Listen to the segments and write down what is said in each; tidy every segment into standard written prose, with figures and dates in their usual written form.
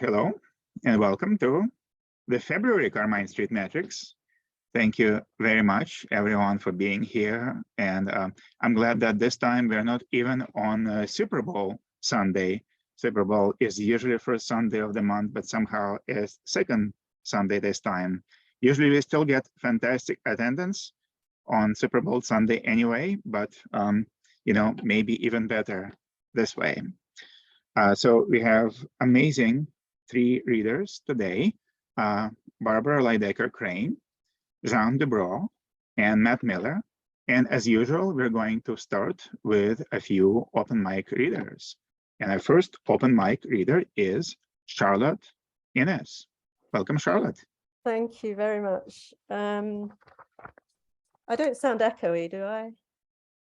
Hello, and welcome to the February Carmine Street Metrics. Thank you very much, everyone, for being here. And I'm glad that this time we're not even on Super Bowl Sunday. Super Bowl is usually first Sunday of the month, but somehow it's second Sunday this time. Usually we still get fantastic attendance on Super Bowl Sunday anyway, but maybe even better this way. So we have amazing 3 readers today, Barbara Lydecker Crane, Jehanne Dubrow, and Matt Miller. And as usual, we're going to start with a few open mic readers. And our first open mic reader is Charlotte Innes. Welcome, Charlotte. Thank you very much. I don't sound echoey, do I?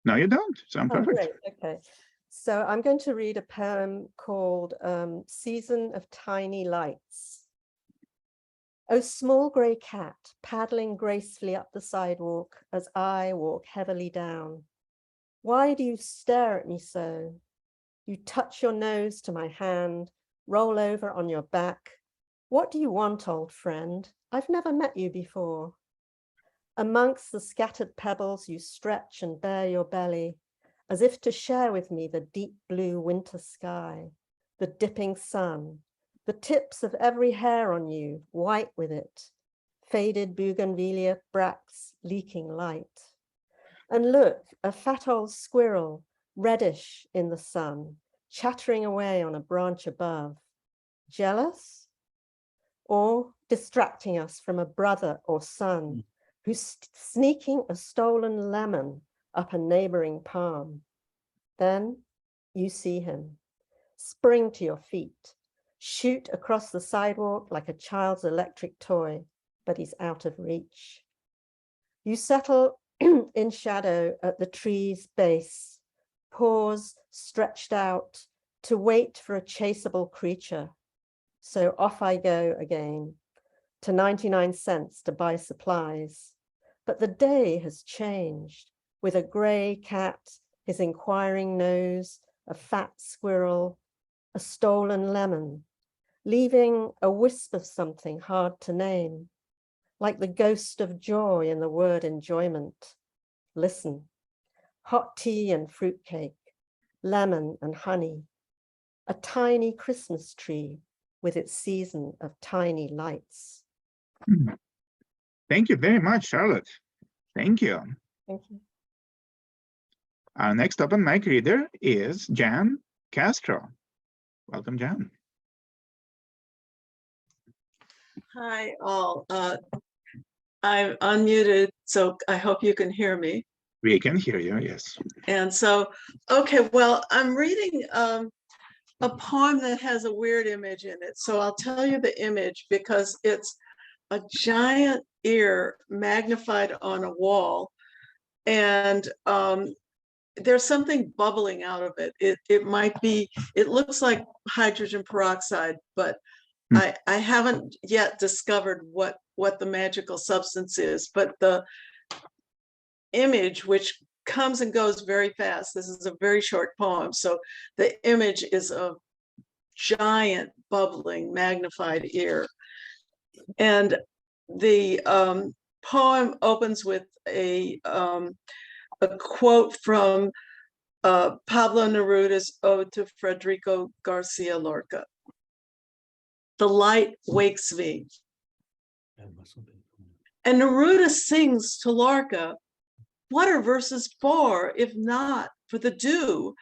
No, you don't. Sound perfect. Great. Okay. So I'm going to read a poem called Season of Tiny Lights. Oh, small grey cat, paddling gracefully up the sidewalk as I walk heavily down. Why do you stare at me so? You touch your nose to my hand, roll over on your back. What do you want, old friend? I've never met you before. Amongst the scattered pebbles, you stretch and bare your belly, as if to share with me the deep blue winter sky, the dipping sun, the tips of every hair on you, white with it, faded bougainvillea bracts leaking light. And look, a fat old squirrel, reddish in the sun, chattering away on a branch above. Jealous? Or distracting us from a brother or son who's sneaking a stolen lemon up a neighboring palm. Then you see him, spring to your feet, shoot across the sidewalk like a child's electric toy, but he's out of reach. You settle in shadow at the tree's base, paws stretched out to wait for a chaseable creature. So off I go again to 99 cents to buy supplies. But the day has changed. With a grey cat, his inquiring nose, a fat squirrel, a stolen lemon, leaving a wisp of something hard to name, like the ghost of joy in the word enjoyment. Listen, hot tea and fruitcake, lemon and honey, a tiny Christmas tree with its season of tiny lights. Thank you very much, Charlotte. Thank you. Thank you. Our next open mic reader is Jehanne Castro. Welcome, Jehanne. Hi, all. I'm unmuted, so I hope you can hear me. We can hear you, yes. And so, okay, well, I'm reading a poem that has a weird image in it. So I'll tell you the image because it's a giant ear magnified on a wall. And there's something bubbling out of it. It might be, it looks like hydrogen peroxide, but I haven't yet discovered what the magical substance is. But the image, which comes and goes very fast, this is a very short poem, so the image is a giant bubbling magnified ear. And the poem opens with a quote from Pablo Neruda's Ode to Federico Garcia Lorca. The light wakes me. And Neruda sings to Lorca, what are verses for, if not for the dew?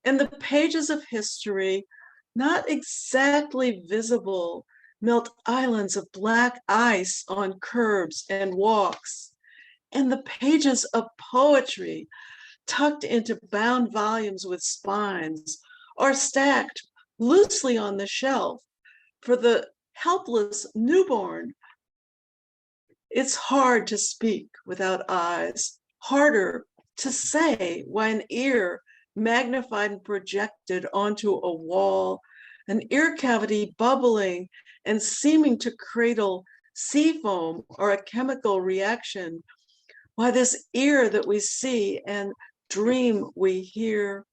And the pages of history, not exactly visible, melt islands of black ice on curbs and walks. And the pages of poetry, tucked into bound volumes with spines, are stacked loosely on the shelf for the helpless newborn. It's hard to speak without eyes, harder to say why an ear magnified and projected onto a wall, an ear cavity bubbling and seeming to cradle sea foam or a chemical reaction, why this ear that we see and dream we hear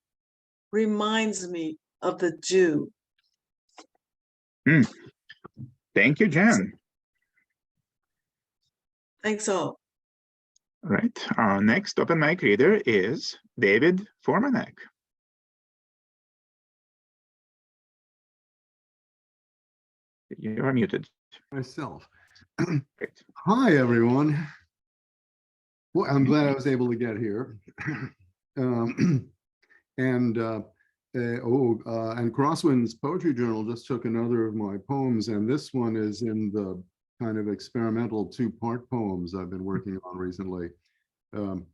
reminds me of the dew. Thank you, Jen. Thanks all. All right, our next open mic reader is David Formanek. You are muted. Myself. Great. Hi, everyone. Well, I'm glad I was able to get here. And Crosswind's Poetry Journal just took another of my poems, and this one is in the kind of experimental two-part poems I've been working on recently.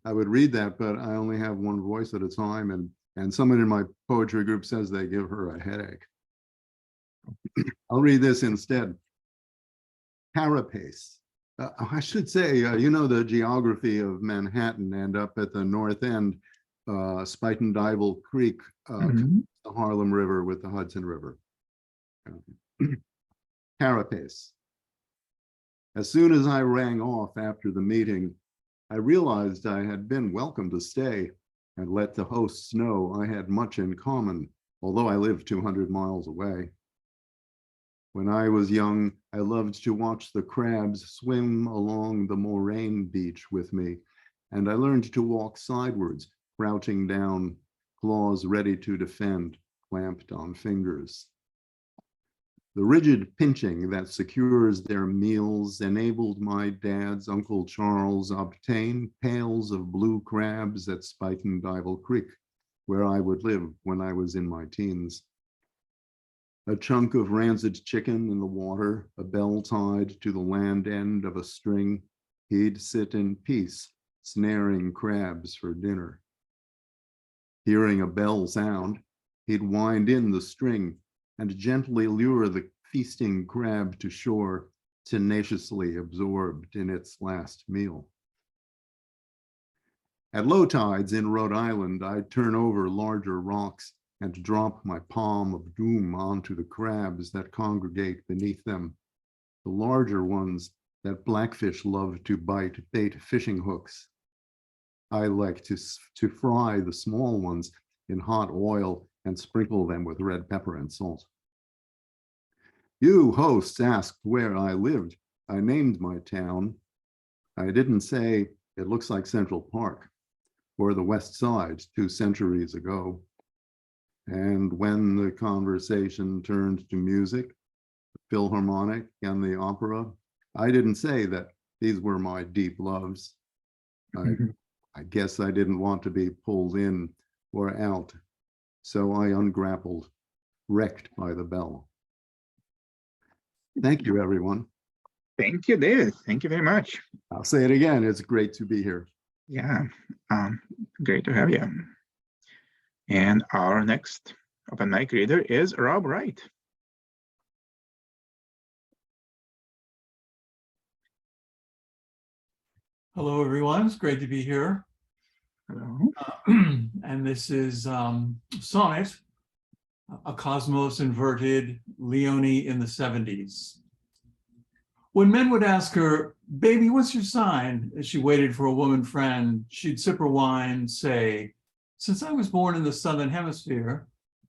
I would read that, but I only have one voice at a time, and someone in my poetry group says they give her a headache. I'll read this instead. Carapace. I should say, you know the geography of Manhattan, and up at the north end, Spuyten Creek, the Harlem River with the Hudson River. Carapace. As soon as I rang off after the meeting, I realized I had been welcome to stay and let the hosts know I had much in common, although I lived 200 miles away. When I was young, I loved to watch the crabs swim along the moraine beach with me, and I learned to walk sidewards, crouching down, claws ready to defend, clamped on fingers. The rigid pinching that secures their meals enabled my dad's Uncle Charles obtain pails of blue crabs at Spuyten Creek, where I would live when I was in my teens. A chunk of rancid chicken in the water, a bell tied to the land end of a string, he'd sit in peace, snaring crabs for dinner. Hearing a bell sound, he'd wind in the string and gently lure the feasting crab to shore, tenaciously absorbed in its last meal. At low tides in Rhode Island, I'd turn over larger rocks and drop my palm of doom onto the crabs that congregate beneath them, the larger ones that blackfish love to bait fishing hooks. I like to fry the small ones in hot oil and sprinkle them with red pepper and salt. You hosts asked where I lived. I named my town. I didn't say it looks like Central Park or the West Side 2 centuries ago. And when the conversation turned to music, the Philharmonic and the opera, I didn't say that these were my deep loves. I guess I didn't want to be pulled in or out, so I ungrappled, wrecked by the bell. Thank you, everyone. Thank you, David. Thank you very much. I'll say it again. It's great to be here. Yeah, great to have you. And our next open mic reader is Rob Wright. Hello, everyone. It's great to be here. Hello. And this is Sonnet, a cosmos inverted Leonie in the 70s. When men would ask her, "Baby, what's your sign?" as she waited for a woman friend, she'd sip her wine, say, "Since I was born in the Southern Hemisphere,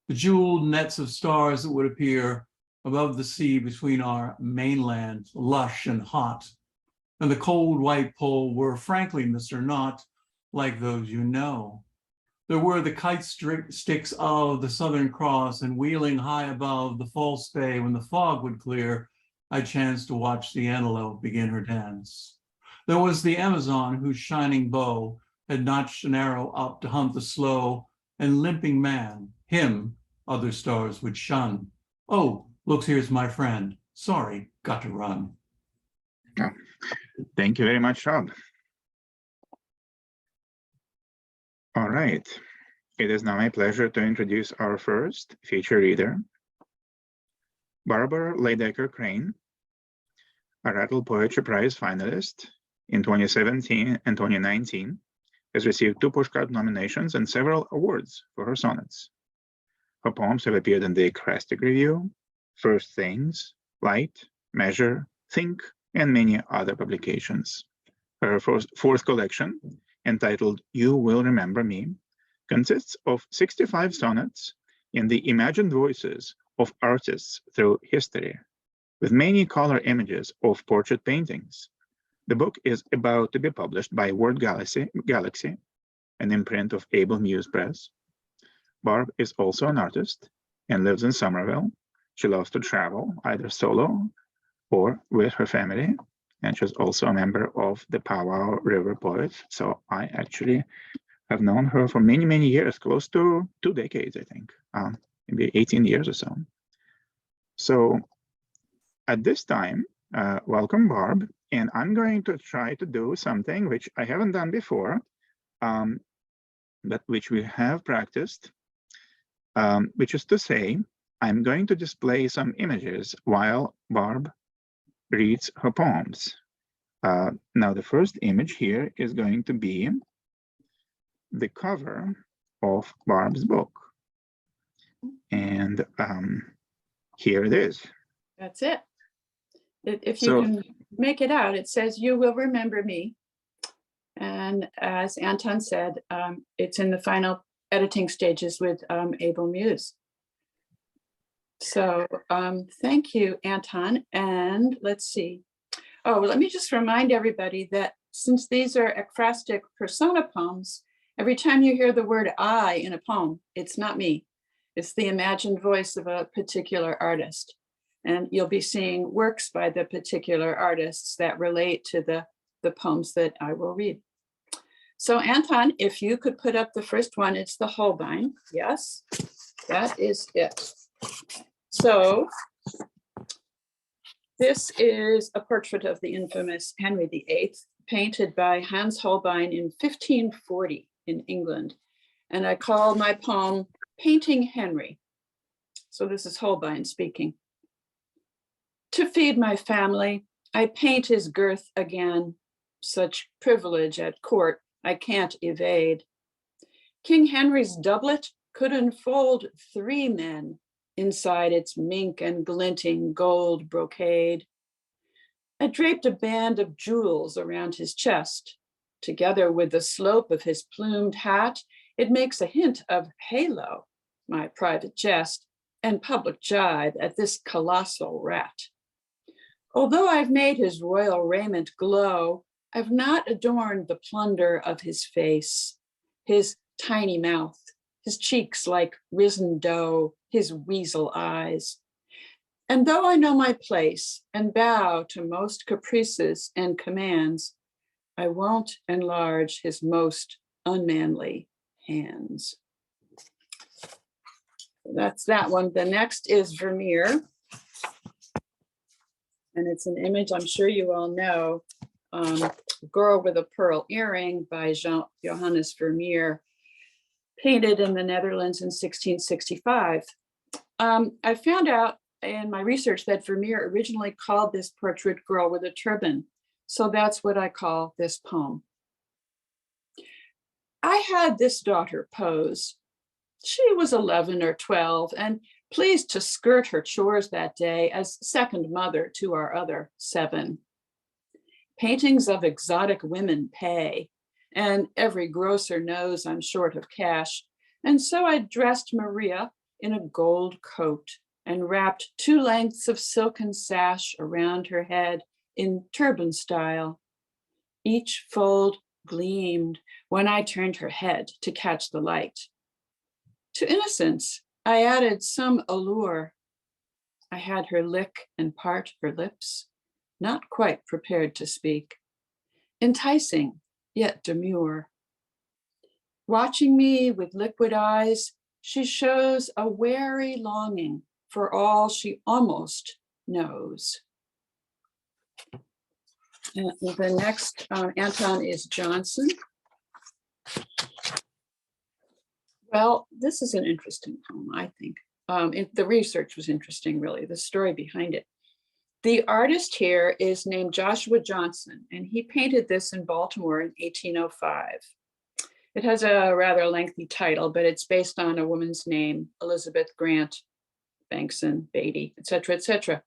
the jeweled nets of stars that would appear above the sea between our mainland, lush and hot, and the cold white pole were, frankly, Mr. Not like those you know. There were the kite sticks of the Southern Cross, and wheeling high above the false bay when the fog would clear, I chanced to watch the antelope begin her dance. There was the Amazon whose shining bow had notched an arrow up to hunt the slow and limping man. Him other stars would shun. Oh, look, here's my friend. Sorry, got to run." Oh, thank you very much, Rob. All right. It is now my pleasure to introduce our first feature reader, Barbara Lydecker Crane, a Rattle Poetry Prize finalist in 2017 and 2019, has received 2 Pushcart nominations and several awards for her sonnets. Her poems have appeared in the Ekphrastic Review, First Things, Light, Measure, Think, and many other publications. Her fourth collection, entitled You Will Remember Me, consists of 65 sonnets in the imagined voices of artists through history, with many color images of portrait paintings. The book is about to be published by Word Galaxy, an imprint of Able Muse Press. Barb is also an artist and lives in Somerville. She loves to travel, either solo or with her family. And she's also a member of the Powwow River Poets. So I actually have known her for many, many years, close to 2 decades, I think, maybe 18 years or so. So at this time, welcome, Barb. And I'm going to try to do something which I haven't done before, but which we have practiced, which is to say, I'm going to display some images while Barb reads her poems. Now, the first image here is going to be the cover of Barb's book. And here it is. That's it. If you can make it out, it says, "You will remember me." And as Anton said, it's in the final editing stages with Able Muse. So thank you, Anton. And let's see. Oh, well, let me just remind everybody that since these are ekphrastic persona poems, every time you hear the word I in a poem, it's not me. It's the imagined voice of a particular artist. And you'll be seeing works by the particular artists that relate to the poems that I will read. So Anton, if you could put up the first one, it's the Holbein. Yes, that is it. So this is a portrait of the infamous Henry VIII, painted by Hans Holbein in 1540 in England. And I call my poem Painting Henry. So this is Holbein speaking. To feed my family, I paint his girth again. Such privilege at court I can't evade. King Henry's doublet could enfold 3 men inside its mink and glinting gold brocade. I draped a band of jewels around his chest. Together with the slope of his plumed hat, it makes a hint of halo, my private jest, and public jibe at this colossal rat. Although I've made his royal raiment glow, I've not adorned the plunder of his face, his tiny mouth, his cheeks like risen dough, his weasel eyes. And though I know my place and bow to most caprices and commands, I won't enlarge his most unmanly hands. That's that one. The next is Vermeer. And it's an image I'm sure you all know, Girl with a Pearl Earring by Johannes Vermeer, painted in the Netherlands in 1665. I found out in my research that Vermeer originally called this portrait Girl with a Turban. So that's what I call this poem. I had this daughter pose. She was 11 or 12 and pleased to skirt her chores that day as second mother to our other 7. Paintings of exotic women pay, and every grocer knows I'm short of cash. And so I dressed Maria in a gold coat and wrapped 2 lengths of silken sash around her head in turban style. Each fold gleamed when I turned her head to catch the light. To innocence, I added some allure. I had her lick and part her lips, not quite prepared to speak, enticing yet demure. Watching me with liquid eyes, she shows a wary longing for all she almost knows. And the next, Anton, is Johnson. Well, this is an interesting poem, I think. The research was interesting, really, the story behind it. The artist here is named Joshua Johnson, and he painted this in Baltimore in 1805. It has a rather lengthy title, but it's based on a woman's name, Elizabeth Grant, Bankson, Beatty, etc., etc.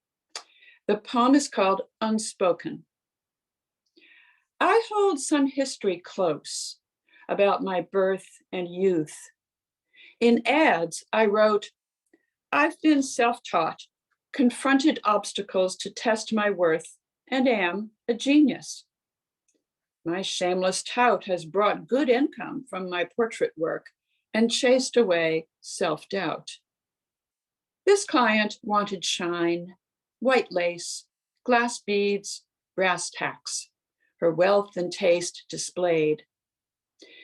The poem is called Unspoken. I hold some history close about my birth and youth. In ads, I wrote, I've been self-taught, confronted obstacles to test my worth, and am a genius. My shameless tout has brought good income from my portrait work and chased away self-doubt. This client wanted shine, white lace, glass beads, brass tacks, her wealth and taste displayed.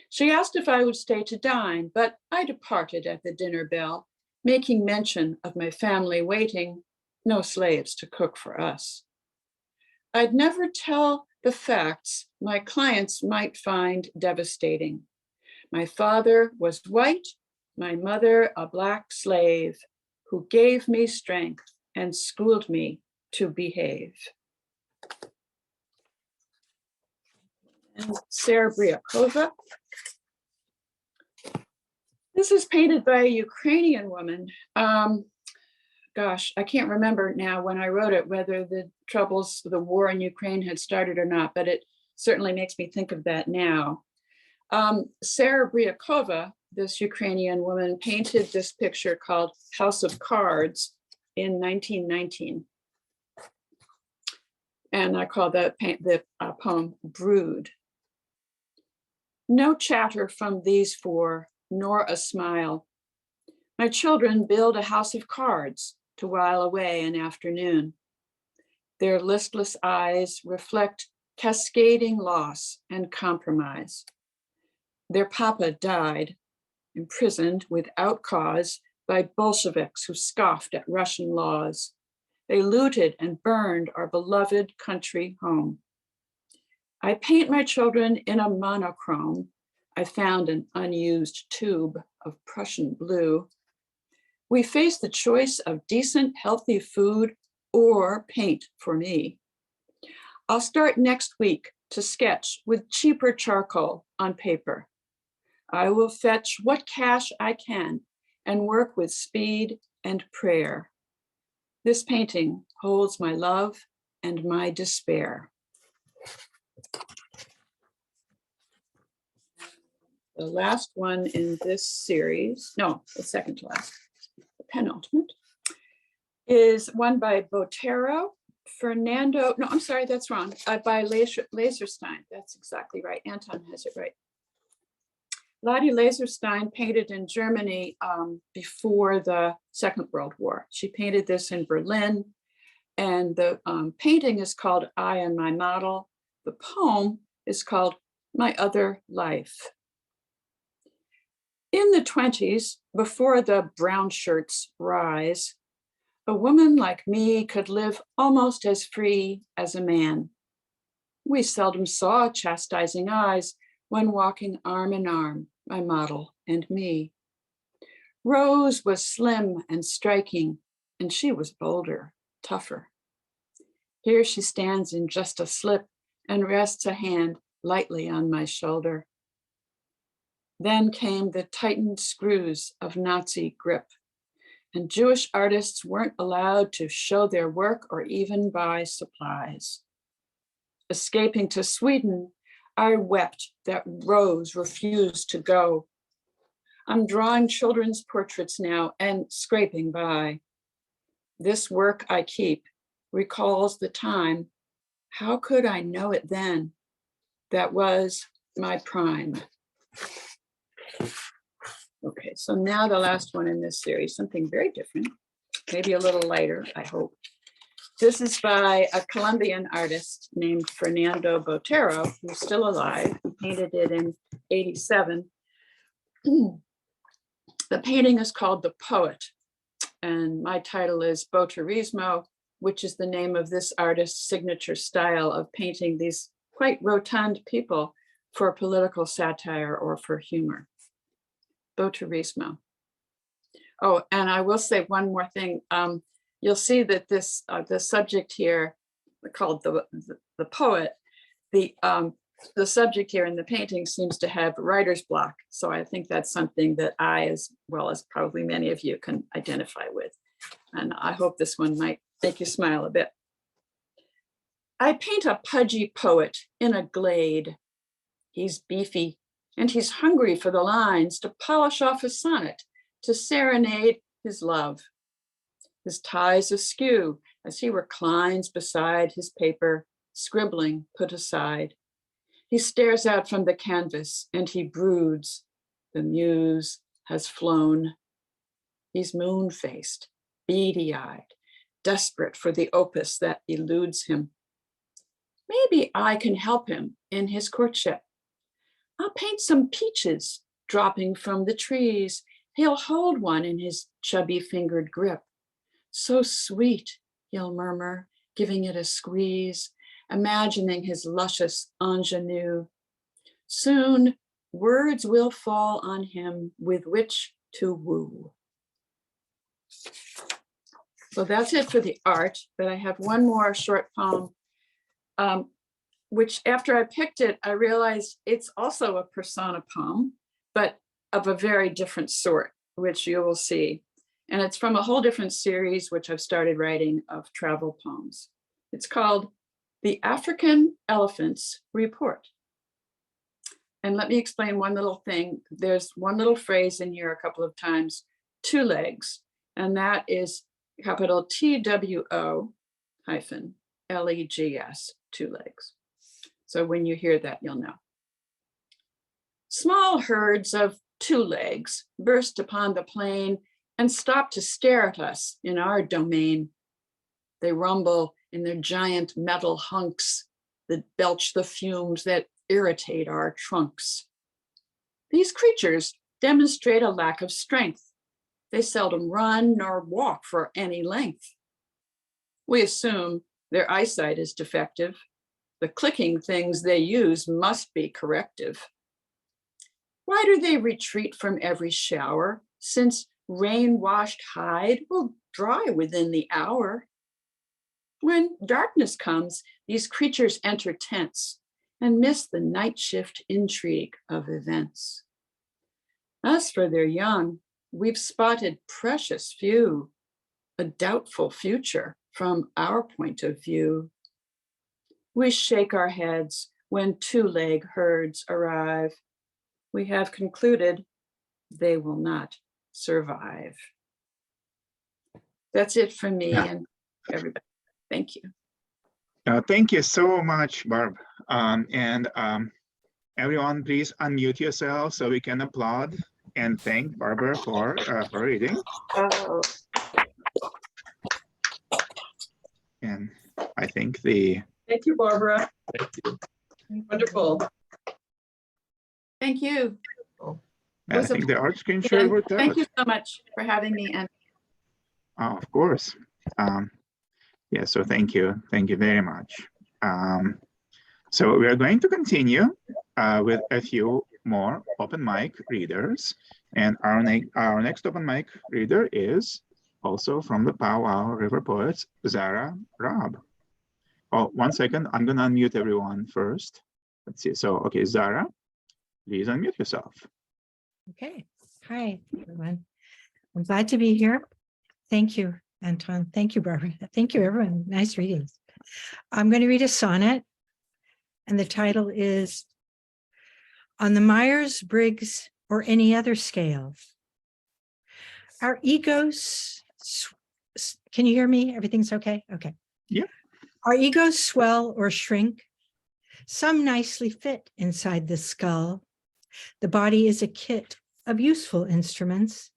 She asked if I would stay to dine, but I departed at the dinner bell, making mention of my family waiting, no slaves to cook for us. I'd never tell the facts my clients might find devastating. My father was white, my mother a black slave, who gave me strength and schooled me to behave. And Serebriakova. This is painted by a Ukrainian woman. Gosh, I can't remember now when I wrote it, whether the troubles, the war in Ukraine had started or not, but it certainly makes me think of that now. Serebriakova, this Ukrainian woman, painted this picture called House of Cards in 1919. And I call the poem Brood. No chatter from these four, nor a smile. My children build a house of cards to while away an afternoon. Their listless eyes reflect cascading loss and compromise. Their papa died, imprisoned without cause by Bolsheviks who scoffed at Russian laws. They looted and burned our beloved country home. I paint my children in a monochrome. I found an unused tube of Prussian blue. We face the choice of decent, healthy food or paint for me. I'll start next week to sketch with cheaper charcoal on paper. I will fetch what cash I can and work with speed and prayer. This painting holds my love and my despair. The last one in this series, no, the second to last, the penultimate, is one by Botero, Fernando, no, I'm sorry, that's wrong, by Laserstein. That's exactly right. Anton has it right. Lotte Laserstein painted in Germany before the Second World War. She painted this in Berlin, and the painting is called I and My Model. The poem is called My Other Life. In the 20s, before the brown shirts rise, a woman like me could live almost as free as a man. We seldom saw chastising eyes when walking arm in arm, my model and me. Rose was slim and striking, and she was bolder, tougher. Here she stands in just a slip and rests a hand lightly on my shoulder. Then came the tightened screws of Nazi grip, and Jewish artists weren't allowed to show their work or even buy supplies. Escaping to Sweden, I wept that Rose refused to go. I'm drawing children's portraits now and scraping by. This work I keep recalls the time. How could I know it then? That was my prime. Okay, so now the last one in this series, something very different, maybe a little lighter, I hope. This is by a Colombian artist named Fernando Botero, who's still alive. He painted it in '87. The painting is called The Poet, and my title is Boterismo, which is the name of this artist's signature style of painting these quite rotund people for political satire or for humor. Boterismo. Oh, and I will say one more thing. You'll see that this the subject here, called the poet, the subject here in the painting seems to have writer's block. So I think that's something that I, as well as probably many of you, can identify with. And I hope this one might make you smile a bit. I paint a pudgy poet in a glade. He's beefy, and he's hungry for the lines to polish off his sonnet, to serenade his love. his tie's askew as he reclines beside his paper, scribbling put aside. He stares out from the canvas and he broods. The muse has flown. He's moon-faced, beady-eyed, desperate for the opus that eludes him. Maybe I can help him in his courtship. I'll paint some peaches dropping from the trees. He'll hold one in his chubby-fingered grip. So sweet, he'll murmur, giving it a squeeze, imagining his luscious ingenue. Soon, words will fall on him with which to woo. So that's it for the art, but I have one more short poem, which after I picked it, I realized it's also a persona poem, but of a very different sort, which you will see. And it's from a whole different series, which I've started writing of travel poems. It's called The African Elephant's Report. And let me explain one little thing. There's one little phrase in here a couple of times, 2 legs, and that is capital TWO hyphen LEGS, 2 legs. So when you hear that, you'll know. Small herds of 2 legs burst upon the plain and stop to stare at us in our domain. They rumble in their giant metal hunks that belch the fumes that irritate our trunks. These creatures demonstrate a lack of strength. They seldom run nor walk for any length. We assume their eyesight is defective. The clicking things they use must be corrective. Why do they retreat from every shower, since rain-washed hide will dry within the hour? When darkness comes, these creatures enter tents and miss the night shift intrigue of events. As for their young, we've spotted precious few, a doubtful future from our point of view. We shake our heads when 2-leg herds arrive. We have concluded they will not survive. That's it from me and everybody. Thank you. Thank you so much, Barb. Everyone, please unmute yourself so we can applaud and thank Barbara for reading. Oh. And I think the... Thank you, Barbara. Thank you. Wonderful. Thank you. I think the art screen share worked out. Thank you so much for having me. And of course. Yeah, so thank you. Thank you very much. So we are going to continue with a few more open mic readers. And our next open mic reader is also from the Powwow River Poets, Zara Raab. Oh, 1 second, I'm gonna unmute everyone first. Let's see, so, okay, Zara, please unmute yourself. Okay, hi, everyone. I'm glad to be here. Thank you, Anton. Thank you, Barbara. Thank you, everyone. Nice readings. I'm going to read a sonnet, and the title is On the Myers-Briggs or Any Other Scale. Our egos, can you hear me? Everything's okay? Okay. Yeah. Our egos swell or shrink. Some nicely fit inside the skull. The body is a kit of useful instruments.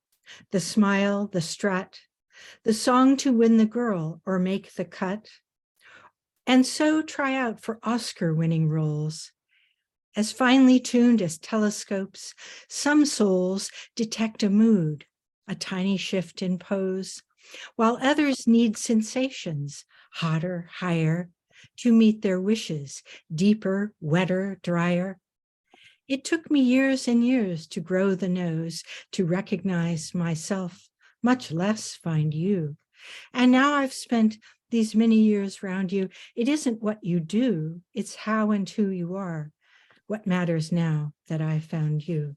The smile, the strut, the song to win the girl or make the cut. And so try out for Oscar-winning roles. As finely tuned as telescopes, some souls detect a mood, a tiny shift in pose, while others need sensations, hotter, higher, to meet their wishes, deeper, wetter, drier. It took me years and years to grow the nose, to recognize myself, much less find you. And now I've spent these many years round you. It isn't what you do, it's how and who you are. What matters now that I found you.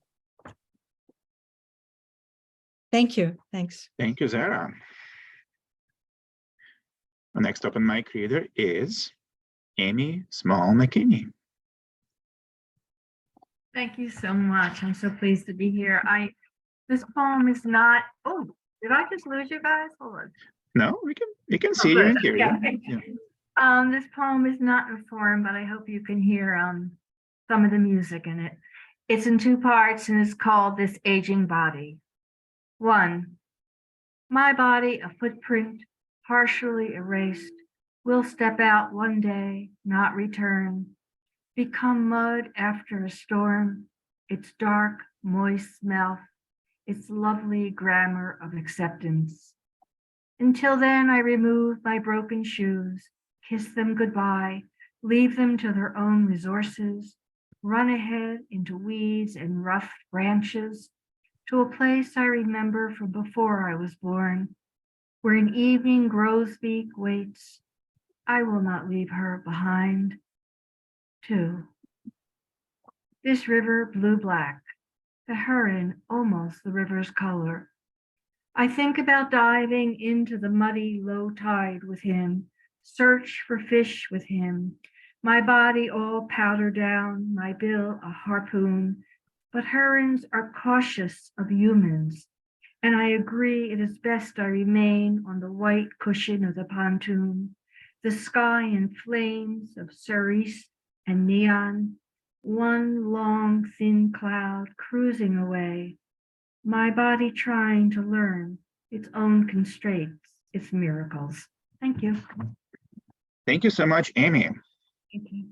Thank you. Thanks. Thank you, Zara. The next open mic reader is Amy Small-McKinney. Thank you so much. I'm so pleased to be here. This poem is not, oh, did I just lose you guys? Hold on. No, we can see you good. and hear you. Yeah. This poem is not in form, but I hope you can hear some of the music in it. It's in two parts and it's called This Aging Body. 1. My body, a footprint, partially erased, will step out one day, not return, become mud after a storm, its dark, moist mouth, its lovely grammar of acceptance. Until then, I remove my broken shoes, kiss them goodbye, leave them to their own resources, run ahead into weeds and rough branches, to a place I remember from before I was born, where an evening grosbeak waits. I will not leave her behind. 2. This river blue-black, the heron almost the river's color. I think about diving into the muddy low tide with him, search for fish with him, my body all powdered down, my bill a harpoon, but herons are cautious of humans, and I agree it is best I remain on the white cushion of the pontoon, the sky in flames of cerise and neon, one long thin cloud cruising away, my body trying to learn its own constraints, its miracles. Thank you. Thank you so much, Amy. Thank you.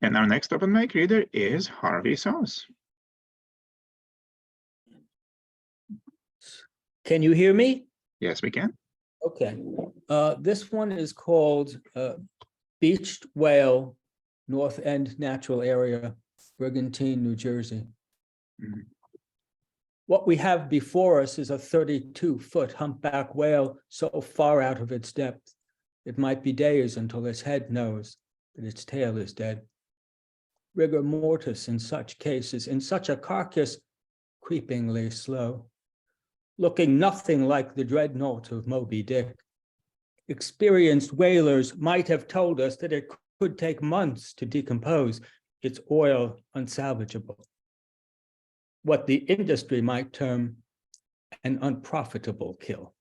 And our next open mic reader is Harvey Soss. Can you hear me? Yes, we can. Okay. This one is called Beached Whale, North End Natural Area, Brigantine, New Jersey. Mhm. What we have before us is a 32-foot humpback whale so far out of its depth, it might be days until its head knows that its tail is dead. Rigor mortis in such cases, in such a carcass, creepingly slow, looking nothing like the dreadnought of Moby Dick. Experienced whalers might have told us that it could take months to decompose, its oil unsalvageable. What the industry might term an unprofitable kill.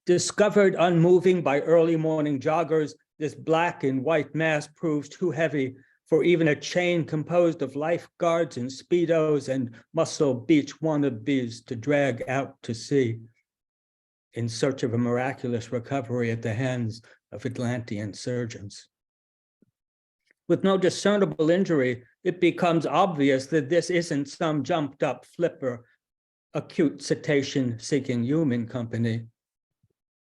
Discovered unmoving by early morning joggers, this black and white mass proves too heavy for even a chain composed of lifeguards and Speedos and Muscle Beach wannabes to drag out to sea in search of a miraculous recovery at the hands of Atlantean surgeons. With no discernible injury, it becomes obvious that this isn't some jumped up flipper, acute cetacean seeking human company.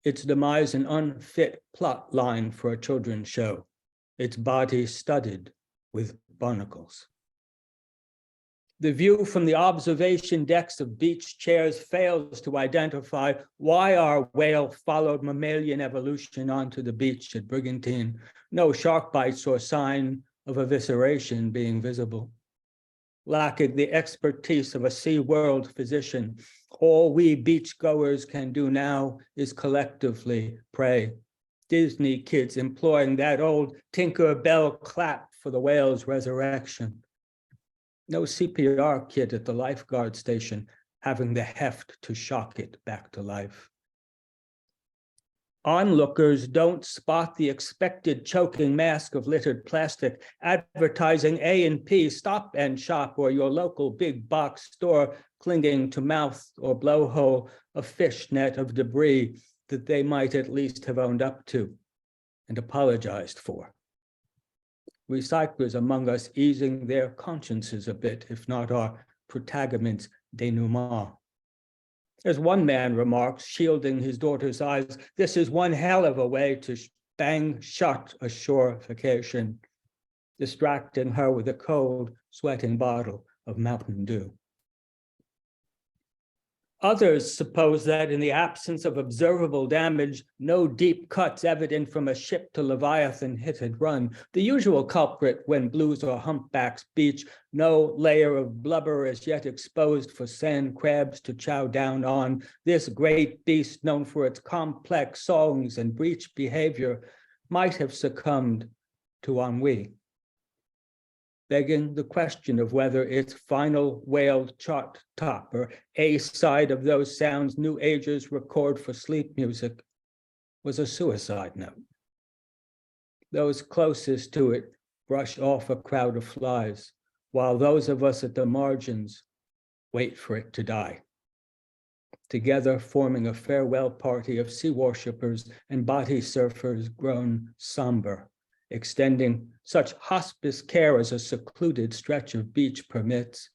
Its demise an unfit plot line for a children's show, its body studded with barnacles. The view from the observation decks of beach chairs fails to identify why our whale followed mammalian evolution onto the beach at Brigantine. No shark bites or sign of evisceration being visible. Lacking the expertise of a SeaWorld physician, all we beachgoers can do now is collectively pray. Disney kids employing that old Tinker Bell clap for the whale's resurrection. No CPR kit at the lifeguard station having the heft to shock it back to life. Onlookers don't spot the expected choking mask of littered plastic, advertising A&P, Stop and Shop, or your local big box store clinging to mouth or blowhole, a fishnet of debris that they might at least have owned up to and apologized for. Recyclers among us easing their consciences a bit, if not our protagonist's denouement. As one man remarks, shielding his daughter's eyes, this is one hell of a way to bang shut a shore vacation, distracting her with a cold, sweating bottle of Mountain Dew. Others suppose that in the absence of observable damage, no deep cuts evident from a ship to Leviathan hit and run, the usual culprit when blues or humpbacks beach, no layer of blubber as yet exposed for sand crabs to chow down on, this great beast known for its complex songs and breech behavior might have succumbed to ennui. begging the question of whether its final whale chart topper, A side of those sounds New Agers record for sleep music, was a suicide note. Those closest to it brush off a crowd of flies, while those of us at the margins wait for it to die. Together forming a farewell party of sea worshippers and body surfers grown somber, extending such hospice care as a secluded stretch of beach permits,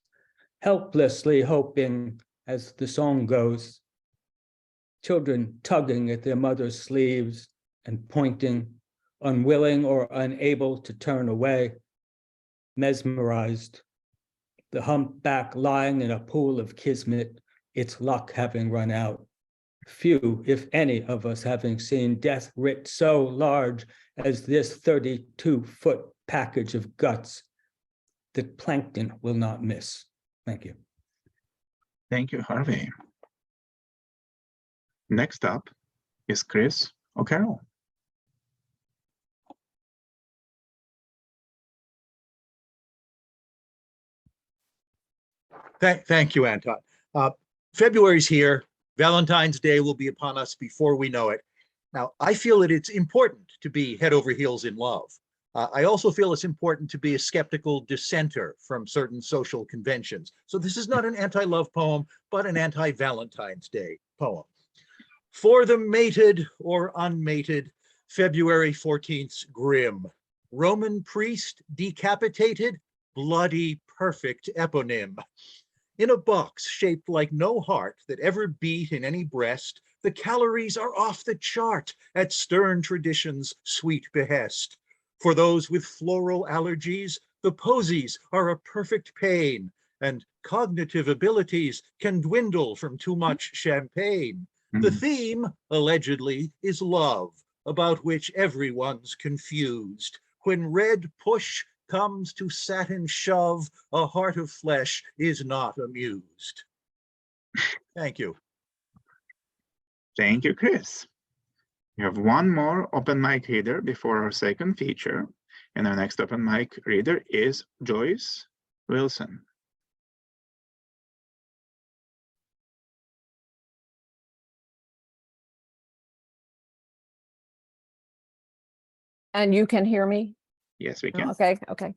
helplessly hoping, as the song goes, children tugging at their mother's sleeves and pointing, unwilling or unable to turn away, mesmerized, the humpback lying in a pool of kismet, its luck having run out. Few, if any, of us having seen death writ so large as this 32-foot package of guts that plankton will not miss. Thank you. Thank you, Harvey. Next up is Chris O'Carroll. Thank you, Anton. February's here. Valentine's Day will be upon us before we know it. Now, I feel that it's important to be head over heels in love. I also feel it's important to be a skeptical dissenter from certain social conventions. So this is not an anti-love poem, but an anti-Valentine's Day poem. For the mated or unmated, February 14th's grim. Roman priest decapitated, bloody perfect eponym. In a box shaped like no heart that ever beat in any breast, the calories are off the chart at stern tradition's sweet behest. For those with floral allergies, the posies are a perfect pain, and cognitive abilities can dwindle from too much champagne. The theme, allegedly, is love, about which everyone's confused. When red push comes to satin shove, a heart of flesh is not amused. Thank you. Thank you, Chris. We have one more open mic reader before our second feature, and our next open mic reader is Joyce Wilson. And you can hear me? Yes, we can. Okay.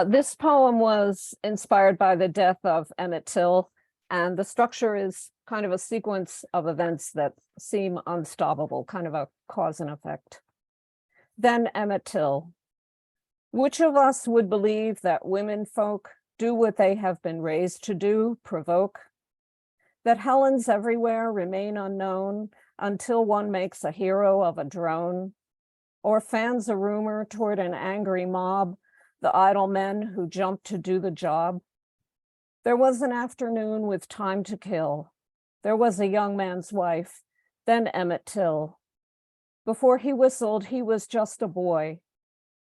This poem was inspired by the death of Emmett Till, and the structure is kind of a sequence of events that seem unstoppable, kind of a cause and effect. Then Emmett Till. Which of us would believe that women folk do what they have been raised to do, provoke? That Helens everywhere remain unknown until one makes a hero of a drone? Or fans a rumor toward an angry mob, the idle men who jump to do the job? There was an afternoon with time to kill. There was a young man's wife, then Emmett Till. Before he whistled, he was just a boy.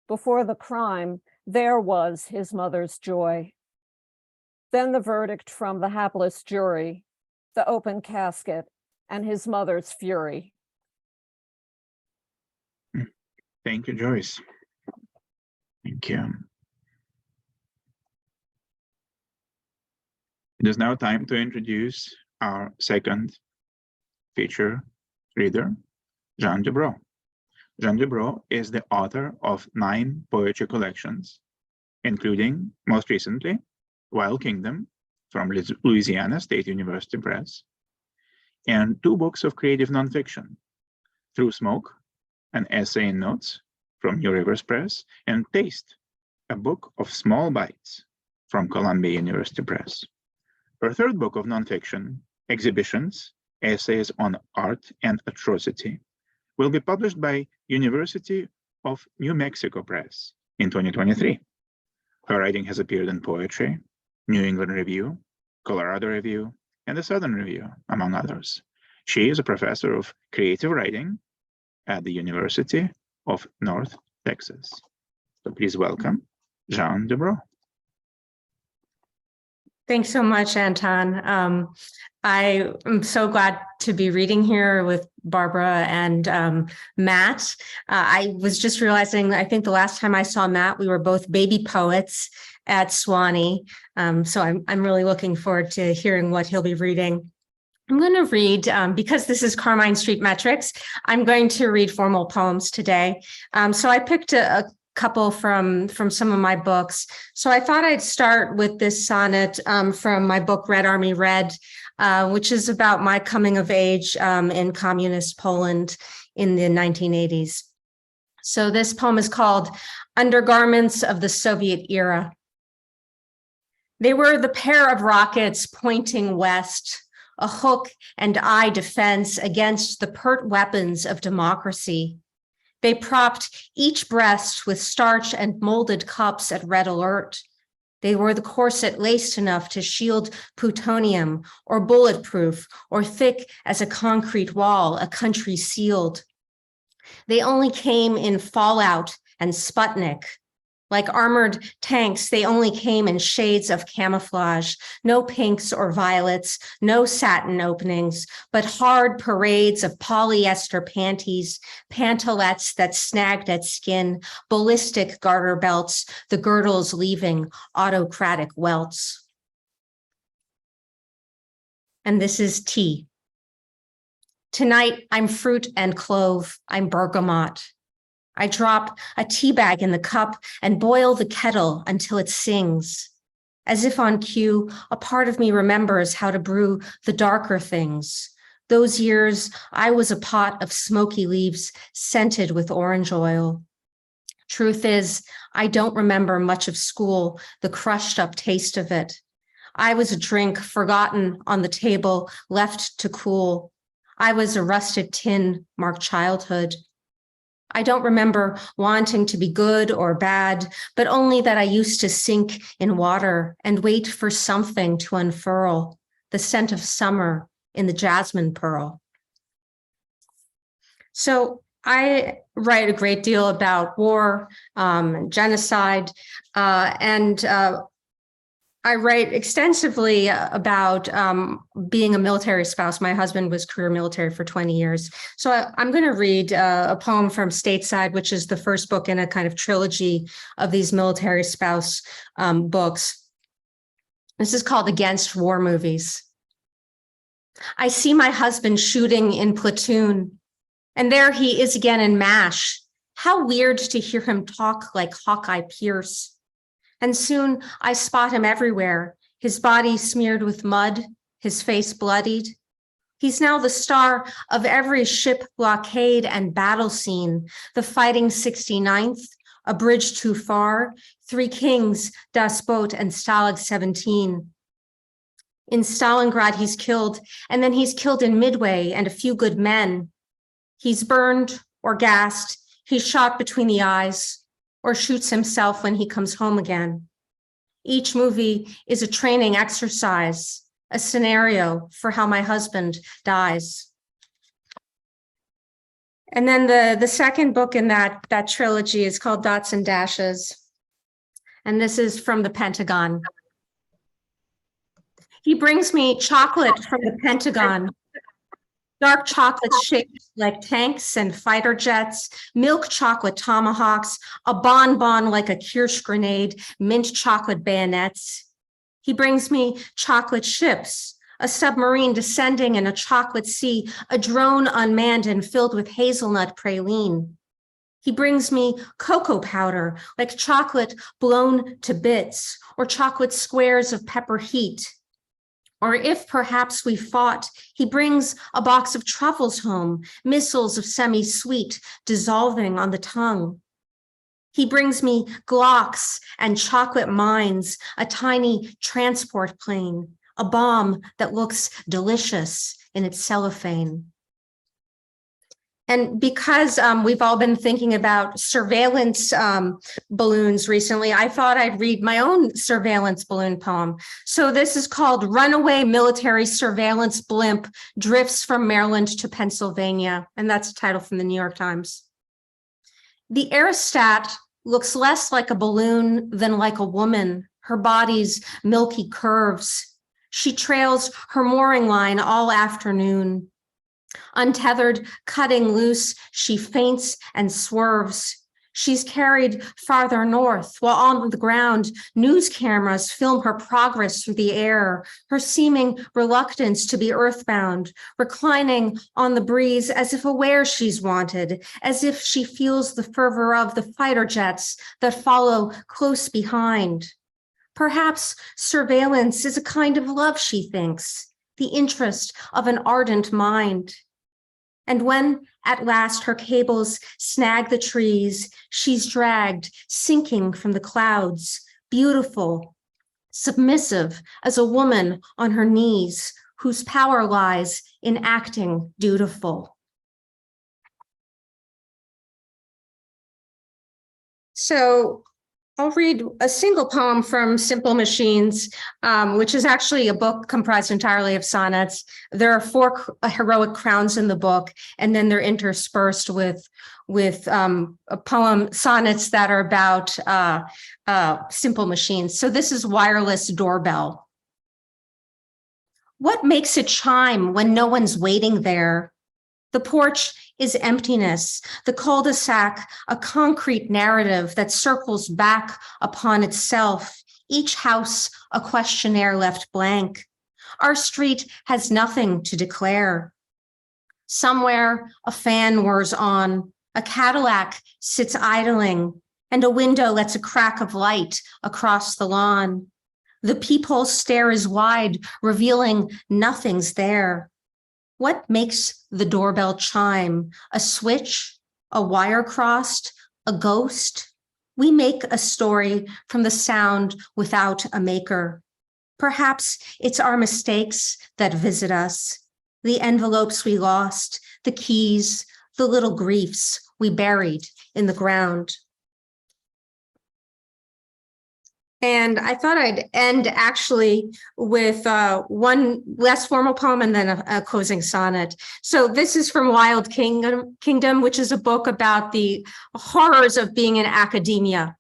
Before the crime, there was his mother's joy. Then the verdict from the hapless jury, the open casket, and his mother's fury. Thank you, Joyce. Thank you. It is now time to introduce our second feature reader, Jehanne Dubrow. Jehanne Dubrow is the author of 9 poetry collections, including, most recently, Wild Kingdom from Louisiana State University Press, and 2 books of creative nonfiction, Through Smoke, an essay and notes from New Rivers Press, and Taste, a book of small bites from Columbia University Press. Her 3rd book of nonfiction, Exhibitions, Essays on Art and Atrocity, will be published by University of New Mexico Press in 2023. Her writing has appeared in Poetry, New England Review, Colorado Review, and the Southern Review, among others. She is a professor of creative writing at the University of North Texas. So please welcome Jehanne Dubrow. Thanks so much, Anton. I am so glad to be reading here with Barbara and Matt. I was just realizing, I think the last time I saw Matt, we were both baby poets at Swanee. So I'm really looking forward to hearing what he'll be reading. I'm going to read, because this is Carmine Street Metrics, I'm going to read formal poems today. So I picked a couple from some of my books. So I thought I'd start with this sonnet from my book, Red Army Red, which is about my coming of age in communist Poland in the 1980s. So this poem is called Undergarments of the Soviet Era. They were the pair of rockets pointing west, a hook and eye defense against the pert weapons of democracy. They propped each breast with starch and molded cups at red alert. They were the corset laced enough to shield plutonium, or bulletproof, or thick as a concrete wall, a country sealed. They only came in Fallout and Sputnik. Like armored tanks, they only came in shades of camouflage, no pinks or violets, no satin openings, but hard parades of polyester panties, pantalettes that snagged at skin, ballistic garter belts, the girdles leaving autocratic welts. And this is tea. Tonight, I'm fruit and clove, I'm bergamot. I drop a tea bag in the cup and boil the kettle until it sings. As if on cue, a part of me remembers how to brew the darker things. Those years, I was a pot of smoky leaves scented with orange oil. Truth is, I don't remember much of school, the crushed up taste of it. I was a drink forgotten on the table, left to cool. I was a rusted tin marked childhood. I don't remember wanting to be good or bad, but only that I used to sink in water and wait for something to unfurl, the scent of summer in the jasmine pearl. So I write a great deal about war, genocide, and I write extensively about being a military spouse. My husband was career military for 20 years. So I'm going to read a poem from Stateside, which is the first book in a kind of trilogy of these military spouse books. This is called Against War Movies. I see my husband shooting in Platoon, and there he is again in MASH. How weird to hear him talk like Hawkeye Pierce. And soon I spot him everywhere, his body smeared with mud, his face bloodied. He's now the star of every ship blockade and battle scene, the Fighting 69th, A Bridge Too Far, Three Kings, Das Boot, and Stalag 17. In Stalingrad, he's killed, and then he's killed in Midway and A Few Good Men. He's burned or gassed, he's shot between the eyes, or shoots himself when he comes home again. Each movie is a training exercise, a scenario for how my husband dies. And then the second book in that trilogy is called Dots and Dashes. And this is from the Pentagon. He brings me chocolate from the Pentagon. Dark chocolate shaped like tanks and fighter jets, milk chocolate tomahawks, a bonbon like a Kirsch grenade, mint chocolate bayonets. He brings me chocolate ships, a submarine descending in a chocolate sea, a drone unmanned and filled with hazelnut praline. He brings me cocoa powder like chocolate blown to bits, or chocolate squares of pepper heat. Or if perhaps we fought, he brings a box of truffles home, missiles of semi-sweet dissolving on the tongue. He brings me Glocks and chocolate mines, a tiny transport plane, a bomb that looks delicious in its cellophane. And because we've all been thinking about surveillance balloons recently, I thought I'd read my own surveillance balloon poem. So this is called Runaway Military Surveillance Blimp Drifts from Maryland to Pennsylvania. And that's a title from the New York Times. The aerostat looks less like a balloon than like a woman, her body's milky curves. She trails her mooring line all afternoon. Untethered, cutting loose, she feints and swerves. She's carried farther north, while on the ground, news cameras film her progress through the air, her seeming reluctance to be earthbound, reclining on the breeze as if aware she's wanted, as if she feels the fervor of the fighter jets that follow close behind. Perhaps surveillance is a kind of love, she thinks, the interest of an ardent mind. And when at last her cables snag the trees, she's dragged, sinking from the clouds, beautiful, submissive as a woman on her knees, whose power lies in acting dutiful. So I'll read a single poem from Simple Machines, which is actually a book comprised entirely of sonnets. There are 4 heroic crowns in the book, and then they're interspersed with a poem sonnets that are about simple machines. So this is Wireless Doorbell. What makes it chime when no one's waiting there? The porch is emptiness, the cul-de-sac, a concrete narrative that circles back upon itself, each house a questionnaire left blank. Our street has nothing to declare. Somewhere a fan whirs on, a Cadillac sits idling, and a window lets a crack of light across the lawn. The peephole stare is wide, revealing nothing's there. What makes the doorbell chime? A switch, a wire crossed, a ghost? We make a story from the sound without a maker. Perhaps it's our mistakes that visit us, the envelopes we lost, the keys, the little griefs we buried in the ground. And I thought I'd end actually with one less formal poem and then a closing sonnet. So this is from Wild Kingdom, which is a book about the horrors of being in academia.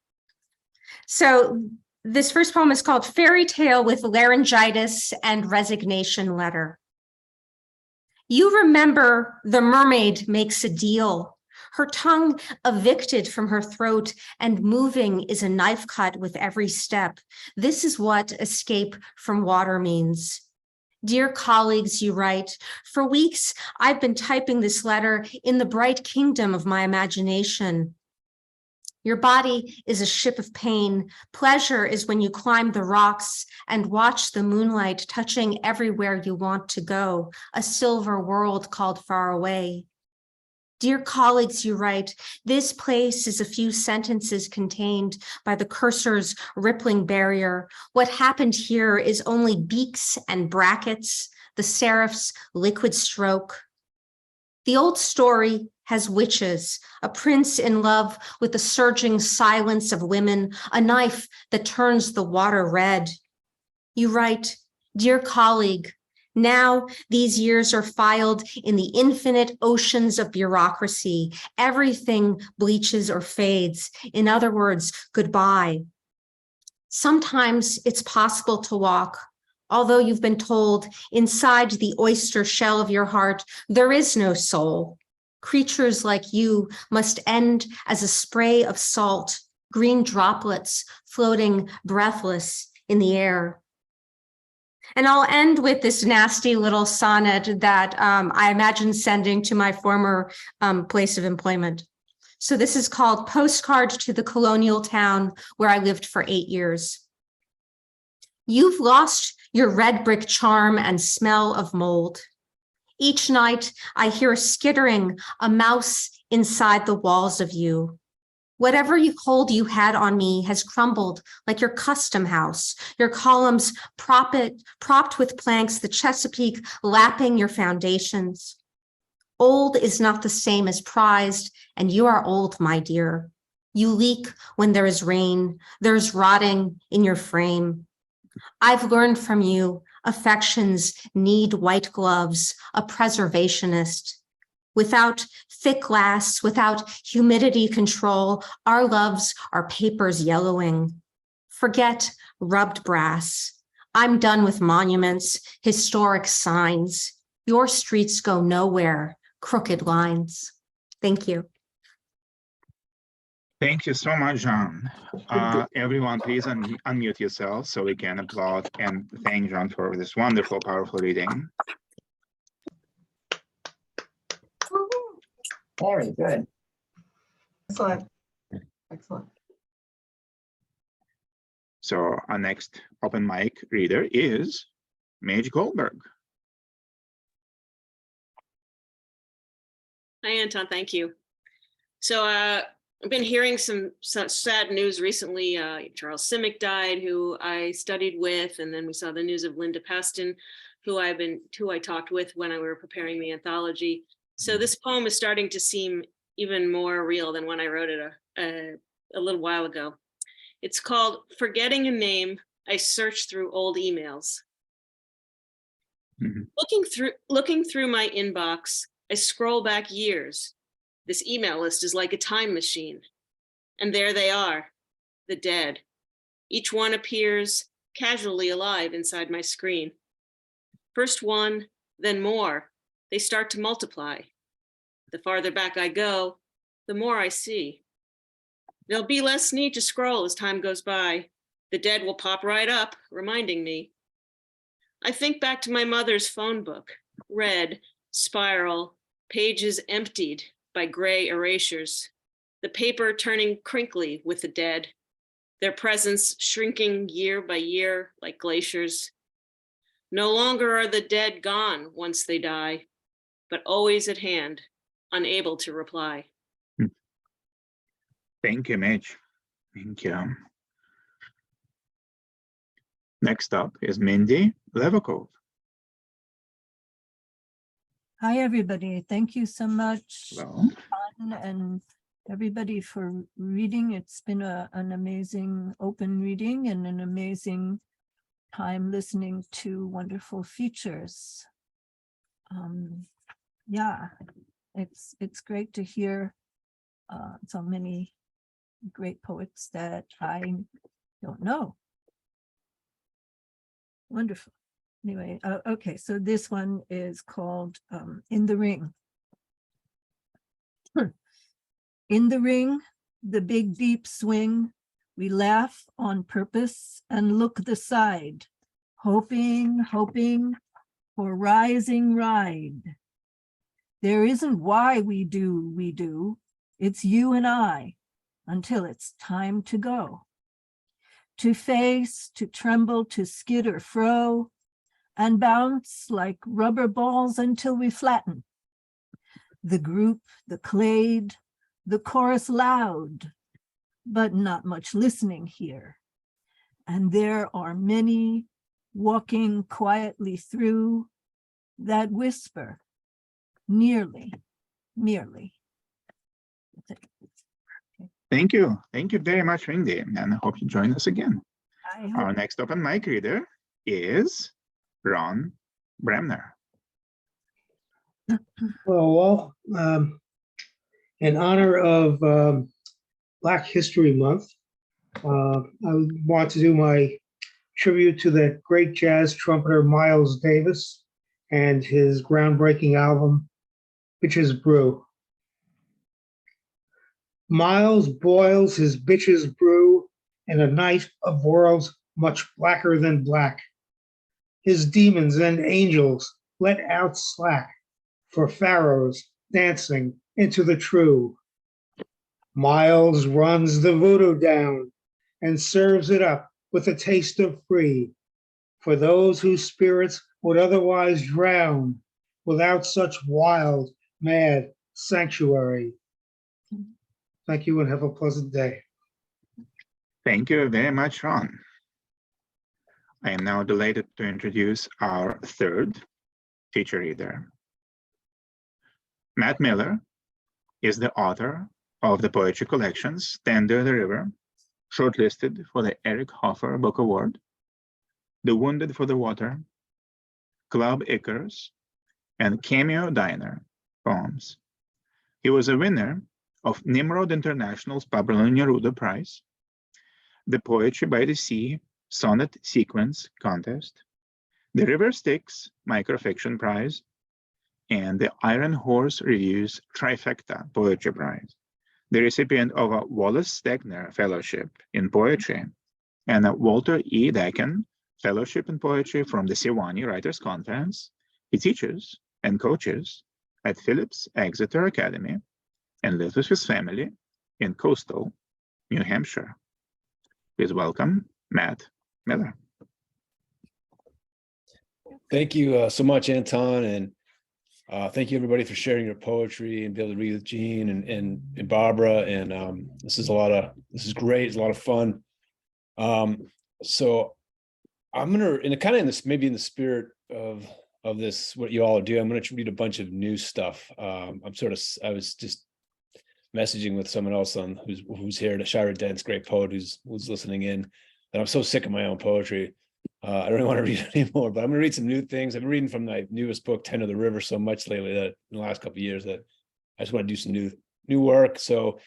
So this first poem is called Fairy Tale with Laryngitis and Resignation Letter. You remember the mermaid makes a deal. Her tongue evicted from her throat and moving is a knife cut with every step. This is what escape from water means. Dear colleagues, you write, for weeks I've been typing this letter in the bright kingdom of my imagination. Your body is a ship of pain. Pleasure is when you climb the rocks and watch the moonlight touching everywhere you want to go, a silver world called far away. Dear colleagues, you write, this place is a few sentences contained by the cursor's rippling barrier. What happened here is only beaks and brackets, the serif's liquid stroke. The old story has witches, a prince in love with the surging silence of women, a knife that turns the water red. You write, dear colleague, now these years are filed in the infinite oceans of bureaucracy. Everything bleaches or fades. In other words, goodbye. Sometimes it's possible to walk, although you've been told inside the oyster shell of your heart, there is no soul. Creatures like you must end as a spray of salt, green droplets floating breathless in the air. And I'll end with this nasty little sonnet that I imagine sending to my former place of employment. So this is called Postcard to the Colonial Town where I lived for 8 years. You've lost your red brick charm and smell of mold. Each night I hear skittering, a mouse inside the walls of you. Whatever hold you had on me has crumbled like your custom house, your columns propped with planks, the Chesapeake lapping your foundations. Old is not the same as prized, and you are old, my dear. You leak when there is rain, there's rotting in your frame. I've learned from you, affections need white gloves, a preservationist. Without thick glass, without humidity control, our loves are papers yellowing. Forget rubbed brass. I'm done with monuments, historic signs. Your streets go nowhere, crooked lines. Thank you. Thank you so much, Jeanne. Everyone, please unmute yourself so we can applaud and thank Jeanne for this wonderful, powerful reading. Very good. Excellent. Excellent. So our next open mic reader is Midge Goldberg. Hi, Anton. Thank you. So I've been hearing some sad news recently. Charles Simic died, who I studied with, and then we saw the news of Linda Paston, who I talked with when we were preparing the anthology. So this poem is starting to seem even more real than when I wrote it a little while ago. It's called Forgetting a Name. I Search Through Old Emails. Looking through my inbox, I scroll back years. This email list is like a time machine. And there they are, the dead. Each one appears casually alive inside my screen. First one, then more. They start to multiply. The farther back I go, the more I see. There'll be less need to scroll as time goes by. The dead will pop right up, reminding me. I think back to my mother's phone book, red, spiral, pages emptied by gray erasures, the paper turning crinkly with the dead, their presence shrinking year by year like glaciers. No longer are the dead gone once they die, but always at hand, unable to reply. Thank you, Midge. Thank you. Next up is Mindy Levokove. Hi, everybody. Thank you so much, Hello. and everybody for reading. It's been an amazing open reading and an amazing time listening to wonderful features. Yeah, it's great to hear so many great poets that I don't know. Wonderful. Anyway, okay, so this one is called In the Ring. In the ring, the big deep swing, we laugh on purpose and look the side, hoping for rising ride. There isn't why we do, it's you and I, until it's time to go. To face, to tremble, to skid or fro, and bounce like rubber balls until we flatten. The group, the clade, the chorus loud, but not much listening here. And there are many walking quietly through that whisper, nearly, merely. Thank you. Thank you very much, Mindy, and I hope you join us again. Our next open mic reader is Ron Bremner. Well, in honor of Black History Month, I want to do my tribute to that great jazz trumpeter Miles Davis and his groundbreaking album, Bitches Brew. Miles boils his bitches brew in a night of worlds much blacker than black. His demons and angels let out slack for pharaohs dancing into the true. Miles runs the voodoo down and serves it up with a taste of free for those whose spirits would otherwise drown without such wild, mad sanctuary. Thank you and have a pleasant day. Thank you very much, Ron. I am now delighted to introduce our third feature reader. Matt Miller is the author of the poetry collections Tender the River, shortlisted for the Eric Hoffer Book Award, The Wounded for the Water, Club Icarus, and Cameo Diner poems. He was a winner of Nimrod International's Pablo Neruda Prize, the Poetry by the Sea Sonnet Sequence Contest, the River Styx Microfiction Prize, and the Iron Horse Reviews Trifecta Poetry Prize, the recipient of a Wallace Stegner Fellowship in Poetry, and a Walter E. Decken Fellowship in Poetry from the Sewanee Writers Conference. He teaches and coaches at Phillips Exeter Academy and lives with his family in coastal New Hampshire. Please welcome Matt Miller. Thank you so much, Anton, and thank you everybody for sharing your poetry and be able to read with Jean and Barbara. And this is great. It's a lot of fun. So I'm gonna, maybe in the spirit of this, what you all do, I'm gonna read a bunch of new stuff. I was just messaging with someone else who's here, Shira Dent's great poet who's listening in, that I'm so sick of my own poetry. I don't really want to read anymore, but I'm gonna read some new things. I've been reading from my newest book, 10 of the River, so much lately that in the last couple of years that I just want to do some new work. So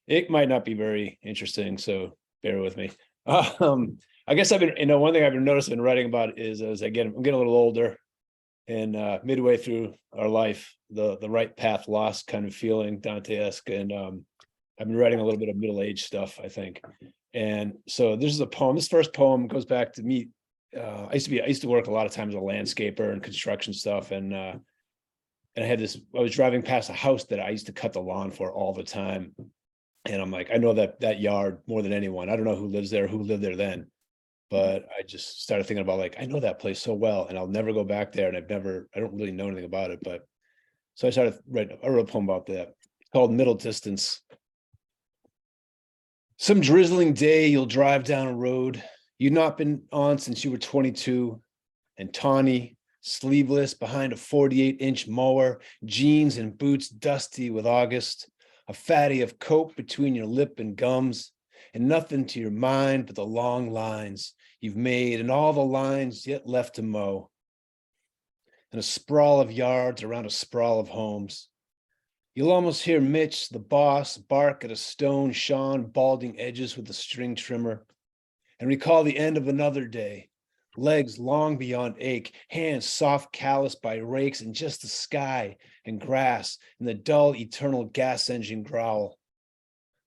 it might not be very interesting, so bear with me. I guess I've been, one thing I've been noticing and writing about is as I'm getting a little older, and midway through our life, the right path lost kind of feeling, Dante-esque, and I've been writing a little bit of middle-age stuff, I think. And so this is a poem. This first poem goes back to me. I used to work a lot of times as a landscaper and construction stuff, and I was driving past a house that I used to cut the lawn for all the time, and I'm like, I know that yard more than anyone. I don't know who lives there, who lived there then, but I just started thinking about, like, I know that place so well, and I'll never go back there, and I don't really know anything about it. But so I wrote a poem about that. It's called Middle Distance. Some drizzling day you'll drive down a road you've not been on since you were 22, and tawny, sleeveless behind a 48-inch mower, jeans and boots dusty with August, a fatty of coke between your lip and gums, and nothing to your mind but the long lines you've made and all the lines yet left to mow, and a sprawl of yards around a sprawl of homes. You'll almost hear Mitch, the boss, bark at a stone shone balding edges with a string trimmer, and recall the end of another day, legs long beyond ache, hands soft calloused by rakes, and just the sky and grass and the dull eternal gas engine growl.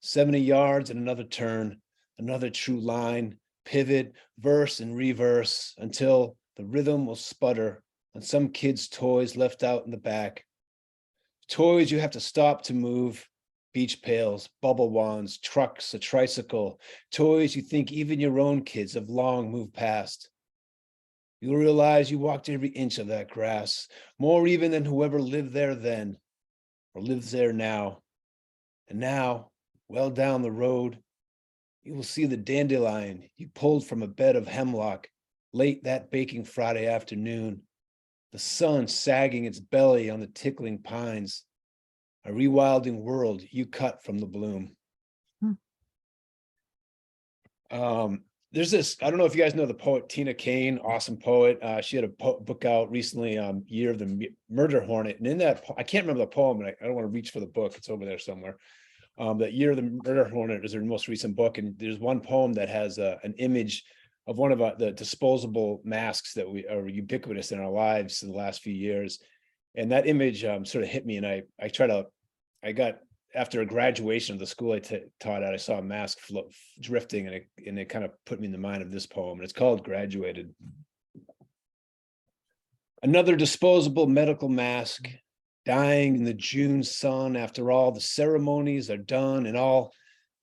70 yards and another turn, another true line, pivot, verse and reverse, until the rhythm will sputter on some kid's toys left out in the back. Toys you have to stop to move, beach pails, bubble wands, trucks, a tricycle, toys you think even your own kids have long moved past. You'll realize you walked every inch of that grass, more even than whoever lived there then, or lives there now. And now, well down the road, you will see the dandelion you pulled from a bed of hemlock late that baking Friday afternoon, the sun sagging its belly on the tickling pines, a rewilding world you cut from the bloom. There's this, I don't know if you guys know the poet Tina Kane, awesome poet. She had a book out recently, Year of the Murder Hornet. And in that, I can't remember the poem, and I don't want to reach for the book. It's over there somewhere. That Year of the Murder Hornet is her most recent book. And there's one poem that has an image of one of the disposable masks that we are ubiquitous in our lives in the last few years. And that image sort of hit me, and I got, after a graduation of the school I taught at, I saw a mask drifting, and it kind of put me in the mind of this poem, and it's called Graduated. Another disposable medical mask, dying in the June sun after all the ceremonies are done and all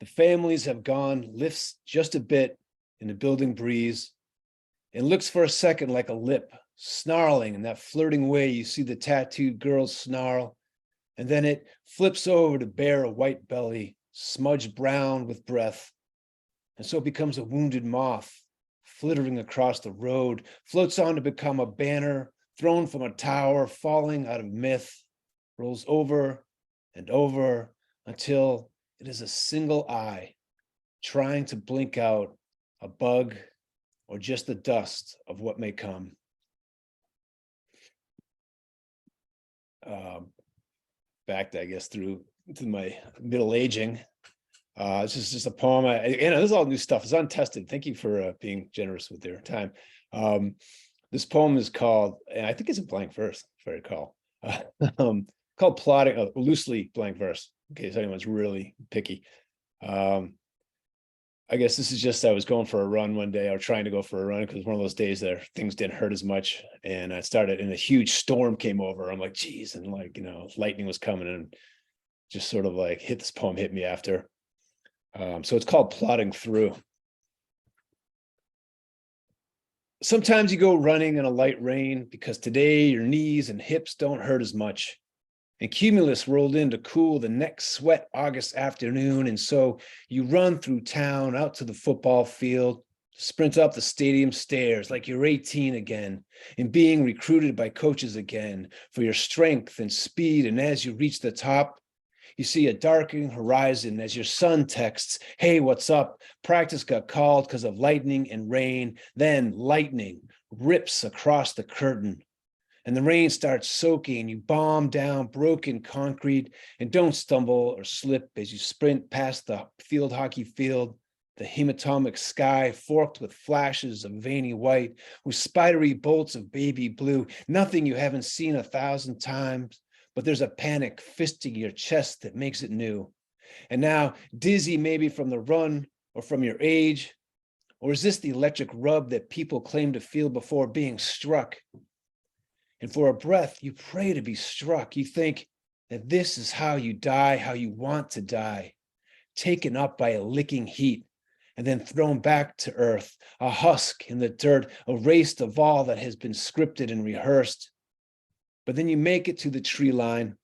the families have gone, lifts just a bit in the building breeze, and looks for a second like a lip, snarling in that flirting way you see the tattooed girls snarl, and then it flips over to bare a white belly, smudged brown with breath, and so becomes a wounded moth, flittering across the road, floats on to become a banner, thrown from a tower, falling out of myth, rolls over and over until it is a single eye, trying to blink out a bug or just the dust of what may come. Back, I guess, through to my middle aging. This is just a poem. This is all new stuff. It's untested. Thank you for being generous with your time. This poem is called, and I think it's a blank verse, if I recall, called Plotting, loosely blank verse, in case anyone's really picky. I guess this is just, I was going for a run one day, or trying to go for a run, because one of those days there, things didn't hurt as much. And I started, and a huge storm came over. I'm like, geez, and like, lightning was coming, and just sort of like this poem hit me after. So it's called Plodding Through. Sometimes you go running in a light rain because today your knees and hips don't hurt as much. And cumulus rolled in to cool the next sweat August afternoon. And so you run through town out to the football field, sprint up the stadium stairs like you're 18 again, and being recruited by coaches again for your strength and speed. And as you reach the top, you see a darkening horizon as your son texts, "Hey, what's up? Practice got called because of lightning and rain." Then lightning rips across the curtain, and the rain starts soaking. You bomb down broken concrete, and don't stumble or slip as you sprint past the field hockey field, the hematomic sky forked with flashes of veiny white, with spidery bolts of baby blue, nothing you haven't seen 1,000 times. But there's a panic fisting your chest that makes it new. And now, dizzy maybe from the run or from your age, or is this the electric rub that people claim to feel before being struck? And for a breath, you pray to be struck. You think that this is how you die, how you want to die, taken up by a licking heat, and then thrown back to earth, a husk in the dirt, erased of all that has been scripted and rehearsed. But then you make it to the tree line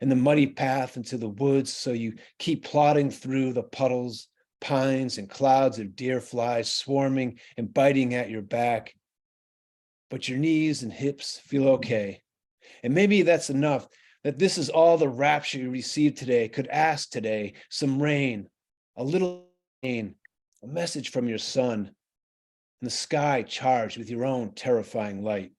and the muddy path into the woods, so you keep plodding through the puddles, pines, and clouds of deer flies swarming and biting at your back. But your knees and hips feel okay. And maybe that's enough, that this is all the rapture you received today, could ask today, some rain, a little rain, a message from your son, and the sky charged with your own terrifying light.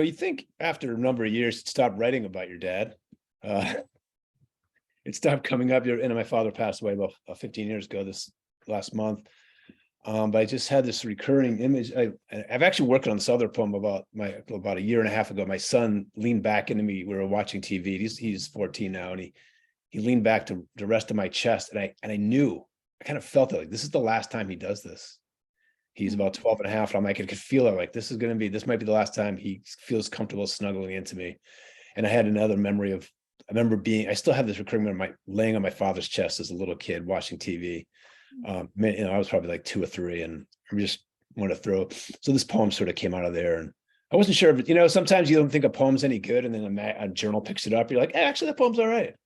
You think after a number of years, you'd stop writing about your dad. It stopped coming up. And my father passed away about 15 years ago this last month. But I just had this recurring image. I've actually worked on this other poem about a year and a half ago. My son leaned back into me. We were watching TV. He's 14 now, and he leaned back to the rest of my chest. And I knew, I kind of felt it, like this is the last time he does this. He's about 12 and a half. And I'm like, I could feel it, like this might be the last time he feels comfortable snuggling into me. And I had another memory of, I still have this recurring memory, laying on my father's chest as a little kid watching TV. I was probably like 2 or 3, and I just wanted to throw. So this poem sort of came out of there, and I wasn't sure if, sometimes you don't think a poem's any good, and then a journal picks it up. You're like, hey, actually, that poem's all right.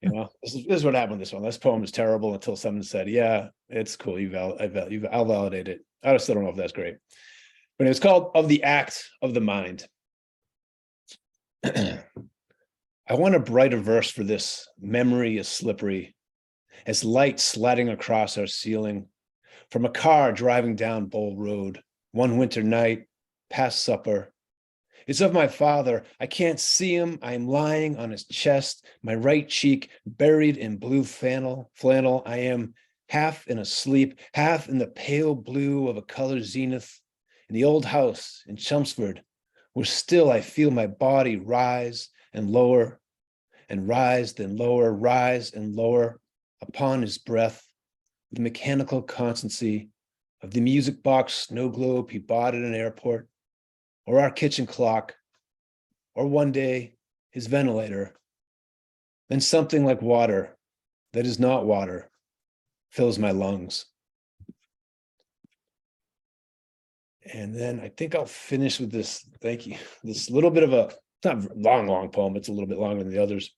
This is what happened with this one. This poem is terrible until someone said, yeah, it's cool. I'll validate it. I still don't know if that's great. But it's called Of the Act of the Mind. I want a brighter verse for this. Memory is slippery as light sliding across our ceiling from a car driving down Bowl Road one winter night past supper. It's of my father. I can't see him. I am lying on his chest, my right cheek buried in blue flannel. I am half in a sleep, half in the pale blue of a color zenith in the old house in Chelmsford, where still I feel my body rise and lower, and rise, then lower, rise and lower upon his breath, with the mechanical constancy of the music box snow globe he bought at an airport, or our kitchen clock, or one day his ventilator. Then something like water that is not water fills my lungs. And then I think I'll finish with this, thank you, this little bit of it's not a long poem, it's a little bit longer than the others.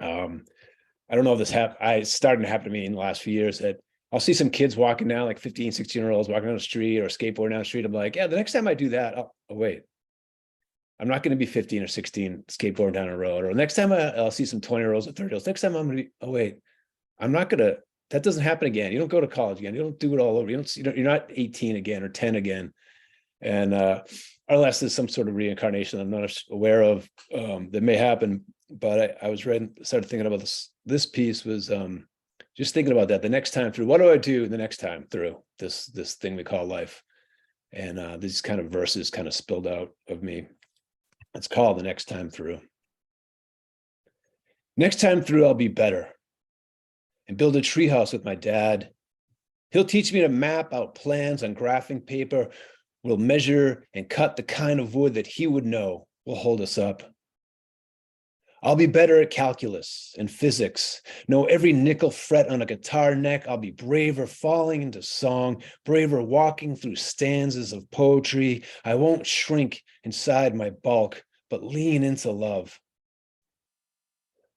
I don't know if this it's starting to happen to me in the last few years, that I'll see some kids walking down, like 15, 16-year-olds walking down the street or skateboarding down the street. I'm like, yeah, the next time I do that, oh wait, I'm not going to be 15 or 16 skateboarding down a road. Or next time I'll see some 20-year-olds or 30-year-olds. Next time I'm going to be, oh wait, I'm not going to, that doesn't happen again. You don't go to college again. You don't do it all over. You're not 18 again or 10 again. And unless there's some sort of reincarnation I'm not aware of that may happen. but I was started thinking about this piece was just thinking about that the next time through. What do I do the next time through this thing we call life? And these kind of verses kind of spilled out of me. It's called The Next Time Through. Next time through, I'll be better and build a treehouse with my dad. He'll teach me to map out plans on graphing paper. We'll measure and cut the kind of wood that he would know will hold us up. I'll be better at calculus and physics, know every nickel fret on a guitar neck. I'll be braver falling into song, braver walking through stanzas of poetry. I won't shrink inside my bulk, but lean into love.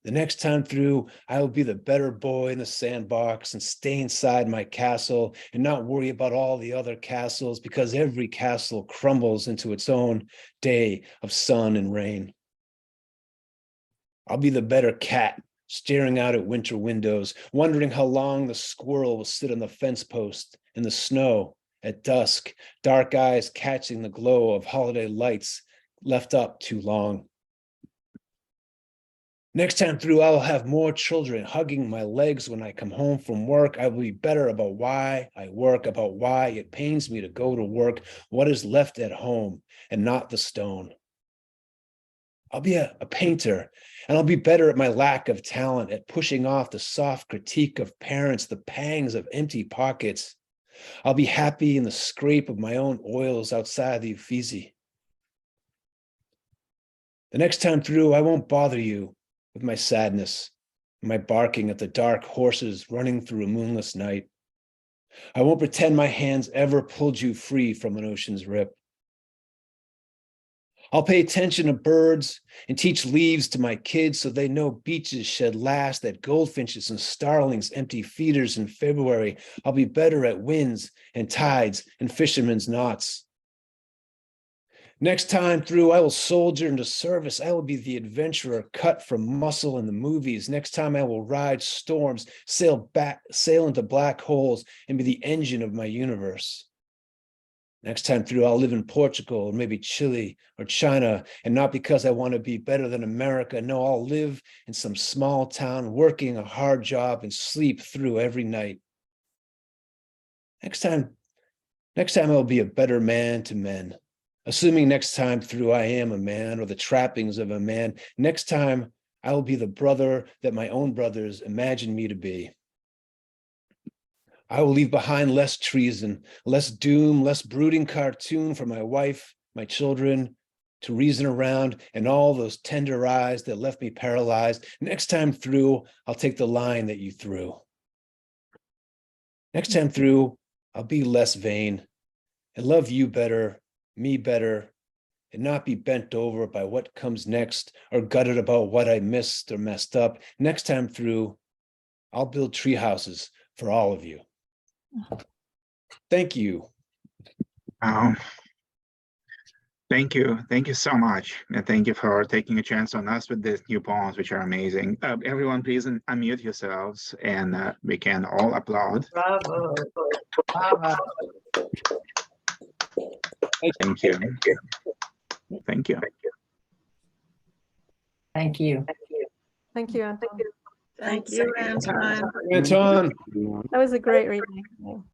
The next time through, I will be the better boy in the sandbox and stay inside my castle and not worry about all the other castles, because every castle crumbles into its own day of sun and rain. I'll be the better cat, staring out at winter windows, wondering how long the squirrel will sit on the fence post in the snow at dusk, dark eyes catching the glow of holiday lights left up too long. Next time through, I'll have more children hugging my legs when I come home from work. I will be better about why I work, about why it pains me to go to work, what is left at home and not the stone. I'll be a painter, and I'll be better at my lack of talent, at pushing off the soft critique of parents, the pangs of empty pockets. I'll be happy in the scrape of my own oils outside the Uffizi. The next time through, I won't bother you with my sadness, my barking at the dark horses running through a moonless night. I won't pretend my hands ever pulled you free from an ocean's rip. I'll pay attention to birds and teach leaves to my kids so they know beaches shed last, that goldfinches and starlings empty feeders in February. I'll be better at winds and tides and fishermen's knots. Next time through, I will soldier into service. I will be the adventurer cut from muscle in the movies. Next time I will ride storms, sail into black holes, and be the engine of my universe. Next time through, I'll live in Portugal or maybe Chile or China, and not because I want to be better than America. No, I'll live in some small town, working a hard job and sleep through every night. Next time I'll be a better man to men, assuming next time through I am a man or the trappings of a man. Next time I will be the brother that my own brothers imagine me to be. I will leave behind less treason, less doom, less brooding cartoon for my wife, my children to reason around, and all those tender eyes that left me paralyzed. Next time through, I'll take the line that you threw. Next time through, I'll be less vain and love you better, me better, and not be bent over by what comes next or gutted about what I missed or messed up. Next time through, I'll build tree houses for all of you. Thank you. Thank you. Thank you so much. And thank you for taking a chance on us with these new poems, which are amazing. Everyone, please unmute yourselves and we can all applaud. Bravo. Bravo. Thank you. Thank you. Thank you. Thank you, Anton. Thank you, Anton. Anton. That was a great reading.